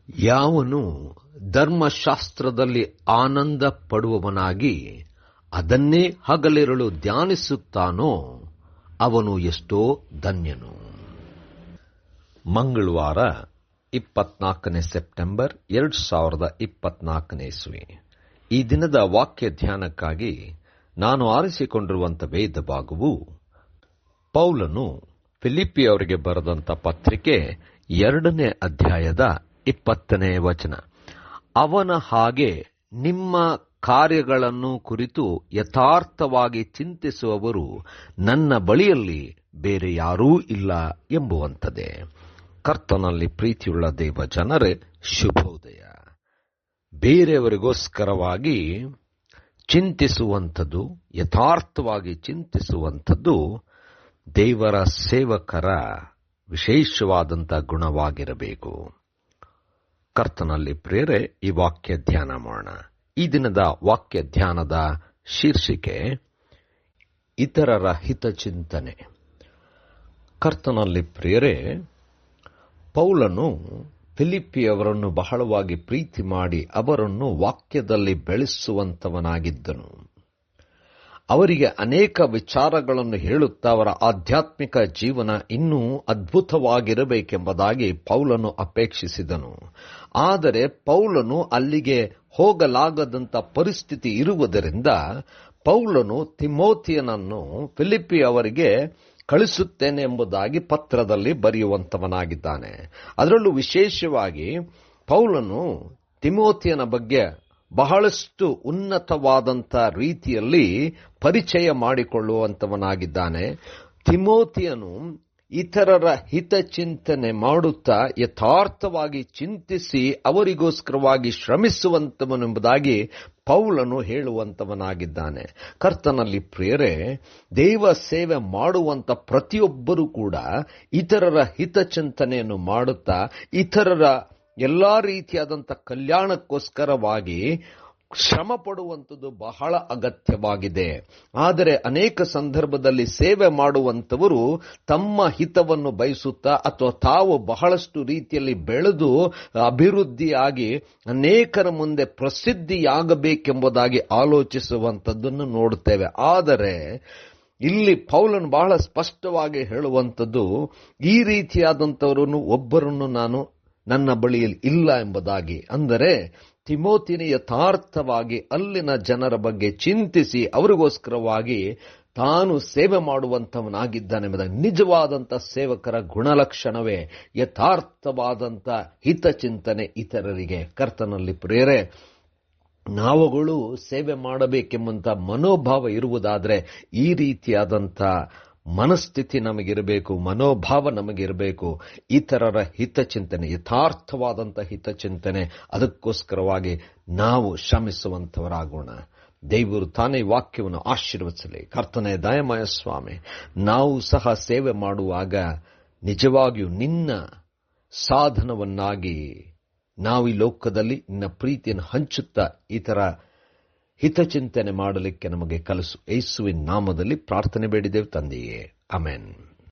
ಯಾವನು ಧರ್ಮಶಾಸ್ತ್ರದಲ್ಲಿ ಆನಂದ ಪಡುವವನಾಗಿ ಅದನ್ನೇ ಹಗಲಿರುಳು ಧ್ಯಾನಿಸುತ್ತಾನೋ ಅವನು ಎಷ್ಟೋ ಧನ್ಯನು. ಮಂಗಳವಾರ 24 ಸೆಪ್ಟೆಂಬರ್ 2024 ಇಸ್ವಿ. ಈ ದಿನದ ವಾಕ್ಯ ಧ್ಯಾನಕ್ಕಾಗಿ ನಾನು ಆರಿಸಿಕೊಂಡಿರುವಂಥ ವೇದ ಭಾಗವು ಪೌಲನು ಫಿಲಿಪ್ಪಿಯವರಿಗೆ ಬರೆದಂಥ ಪತ್ರಿಕೆ 2ನೇ ಅಧ್ಯಾಯದ 20ನೇ ವಚನ. ಅವನ ಹಾಗೆ ನಿಮ್ಮ ಕಾರ್ಯಗಳನ್ನು ಕುರಿತು ಯಥಾರ್ಥವಾಗಿ ಚಿಂತಿಸುವವರು ನನ್ನ ಬಳಿಯಲ್ಲಿ ಬೇರೆ ಯಾರೂ ಇಲ್ಲ ಎಂಬುವಂಥದ್ದೇ. ಕರ್ತನಲ್ಲಿ ಪ್ರೀತಿಯುಳ್ಳ ದೇವ ಜನರೇ, ಶುಭೋದಯ. ಬೇರೆಯವರಿಗೋಸ್ಕರವಾಗಿ ಚಿಂತಿಸುವಂಥದ್ದು, ಯಥಾರ್ಥವಾಗಿ ಚಿಂತಿಸುವಂಥದ್ದು ದೇವರ ಸೇವಕರ ವಿಶೇಷವಾದಂಥ ಗುಣವಾಗಿರಬೇಕು. ಕರ್ತನಲ್ಲಿ ಪ್ರೇರೆ, ಈ ವಾಕ್ಯ ಧ್ಯಾನ ಮಾಡೋಣ. ಈ ದಿನದ ವಾಕ್ಯ ಧ್ಯಾನದ ಶೀರ್ಷಿಕೆ ಇತರರ ಹಿತಚಿಂತನೆ. ಕರ್ತನಲ್ಲಿ ಪ್ರೇರೆ, ಪೌಲನು ಫಿಲಿಪ್ಪಿಯವರನ್ನು ಬಹಳವಾಗಿ ಪ್ರೀತಿ ಮಾಡಿ ಅವರನ್ನು ವಾಕ್ಯದಲ್ಲಿ ಬೆಳೆಸುವಂತವನಾಗಿದ್ದನು. ಅವರಿಗೆ ಅನೇಕ ವಿಚಾರಗಳನ್ನು ಹೇಳುತ್ತಾ ಅವರ ಆಧ್ಯಾತ್ಮಿಕ ಜೀವನ ಇನ್ನೂ ಅದ್ಭುತವಾಗಿರಬೇಕೆಂಬುದಾಗಿ ಪೌಲನು ಅಪೇಕ್ಷಿಸಿದನು. ಆದರೆ ಪೌಲನು ಅಲ್ಲಿಗೆ ಹೋಗಲಾಗದಂಥ ಪರಿಸ್ಥಿತಿ ಇರುವುದರಿಂದ ಪೌಲನು ತಿಮೋಥಿಯನನ್ನು ಫಿಲಿಪ್ಪಿ ಅವರಿಗೆ ಕಳಿಸುತ್ತೇನೆ ಎಂಬುದಾಗಿ ಪತ್ರದಲ್ಲಿ ಬರೆಯುವಂತವನಾಗಿದ್ದಾನೆ. ಅದರಲ್ಲೂ ವಿಶೇಷವಾಗಿ ಪೌಲನು ತಿಮೋಥಿಯನ ಬಗ್ಗೆ ಬಹಳಷ್ಟು ಉನ್ನತವಾದಂಥ ರೀತಿಯಲ್ಲಿ ಪರಿಚಯ ಮಾಡಿಕೊಳ್ಳುವಂತವನಾಗಿದ್ದಾನೆ. ತಿಮೋಥಿಯನು ಇತರರ ಹಿತಚಿಂತನೆ ಮಾಡುತ್ತಾ ಯಥಾರ್ಥವಾಗಿ ಚಿಂತಿಸಿ ಅವರಿಗೋಸ್ಕರವಾಗಿ ಶ್ರಮಿಸುವಂತವನೆಂಬುದಾಗಿ ಪೌಲನು ಹೇಳುವಂತವನಾಗಿದ್ದಾನೆ. ಕರ್ತನಲ್ಲಿ ಪ್ರಿಯರೇ, ದೇವ ಸೇವೆ ಮಾಡುವಂತ ಪ್ರತಿಯೊಬ್ಬರೂ ಕೂಡ ಇತರರ ಹಿತಚಿಂತನೆಯನ್ನು ಮಾಡುತ್ತಾ ಇತರರ ಎಲ್ಲಾ ರೀತಿಯಾದಂಥ ಕಲ್ಯಾಣಕ್ಕೋಸ್ಕರವಾಗಿ ಶ್ರಮ ಪಡುವಂಥದ್ದು ಬಹಳ ಅಗತ್ಯವಾಗಿದೆ. ಆದರೆ ಅನೇಕ ಸಂದರ್ಭದಲ್ಲಿ ಸೇವೆ ಮಾಡುವಂಥವರು ತಮ್ಮ ಹಿತವನ್ನು ಬಯಸುತ್ತಾ ಅಥವಾ ತಾವು ಬಹಳಷ್ಟು ರೀತಿಯಲ್ಲಿ ಬೆಳೆದು ಅಭಿವೃದ್ಧಿಯಾಗಿ ಅನೇಕರ ಮುಂದೆ ಪ್ರಸಿದ್ಧಿಯಾಗಬೇಕೆಂಬುದಾಗಿ ಆಲೋಚಿಸುವಂಥದ್ದನ್ನು ನೋಡುತ್ತೇವೆ. ಆದರೆ ಇಲ್ಲಿ ಪೌಲನು ಬಹಳ ಸ್ಪಷ್ಟವಾಗಿ ಹೇಳುವಂಥದ್ದು, ಈ ರೀತಿಯಾದಂಥವರನ್ನು ಒಬ್ಬರನ್ನು ನಾನು ನನ್ನ ಬಳಿಯಲ್ಲಿ ಇಲ್ಲ ಎಂಬುದಾಗಿ. ಅಂದರೆ ತಿಮೋಥಿನ ಯಥಾರ್ಥವಾಗಿ ಅಲ್ಲಿನ ಜನರ ಬಗ್ಗೆ ಚಿಂತಿಸಿ ಅವರಿಗೋಸ್ಕರವಾಗಿ ತಾನು ಸೇವೆ ಮಾಡುವಂತವನಾಗಿದ್ದಾನೆಂಬುದಾಗಿ. ನಿಜವಾದಂಥ ಸೇವಕರ ಗುಣಲಕ್ಷಣವೇ ಯಥಾರ್ಥವಾದಂಥ ಹಿತಚಿಂತನೆ ಇತರರಿಗೆ. ಕರ್ತನಲ್ಲಿ ಪ್ರೇರೆ, ನಾವುಗಳು ಸೇವೆ ಮಾಡಬೇಕೆಂಬಂಥ ಮನೋಭಾವ ಇರುವುದಾದರೆ ಈ ರೀತಿಯಾದಂಥ ಮನಸ್ಥಿತಿ ನಮಗಿರಬೇಕು, ಮನೋಭಾವ ನಮಗಿರಬೇಕು. ಇತರರ ಹಿತಚಿಂತನೆ, ಯಥಾರ್ಥವಾದಂಥ ಹಿತಚಿಂತನೆ, ಅದಕ್ಕೋಸ್ಕರವಾಗಿ ನಾವು ಶ್ರಮಿಸುವಂಥವರಾಗೋಣ. ದೇವರು ತಾನೇ ವಾಕ್ಯವನ್ನು ಆಶೀರ್ವದಿಸಲಿ. ಕರ್ತನೇ ದಯಮಯ ಸ್ವಾಮಿ, ನಾವು ಸಹ ಸೇವೆ ಮಾಡುವಾಗ ನಿಜವಾಗಿಯೂ ನಿನ್ನ ಸಾಧನವನ್ನಾಗಿ ನಾವು ಈ ಲೋಕದಲ್ಲಿ ನಿನ್ನ ಪ್ರೀತಿಯನ್ನು ಹಂಚುತ್ತಾ ಇತರ ಹಿತಚಿಂತನೆ ಮಾಡಲಿಕ್ಕೆ ನಮಗೆ ಕಲಿಸು. ಯೇಸುವಿನ ನಾಮದಲ್ಲಿ ಪ್ರಾರ್ಥನೆ ಬೇಡಿದೆವು ತಂದೆಯೇ, ಆಮೆನ್.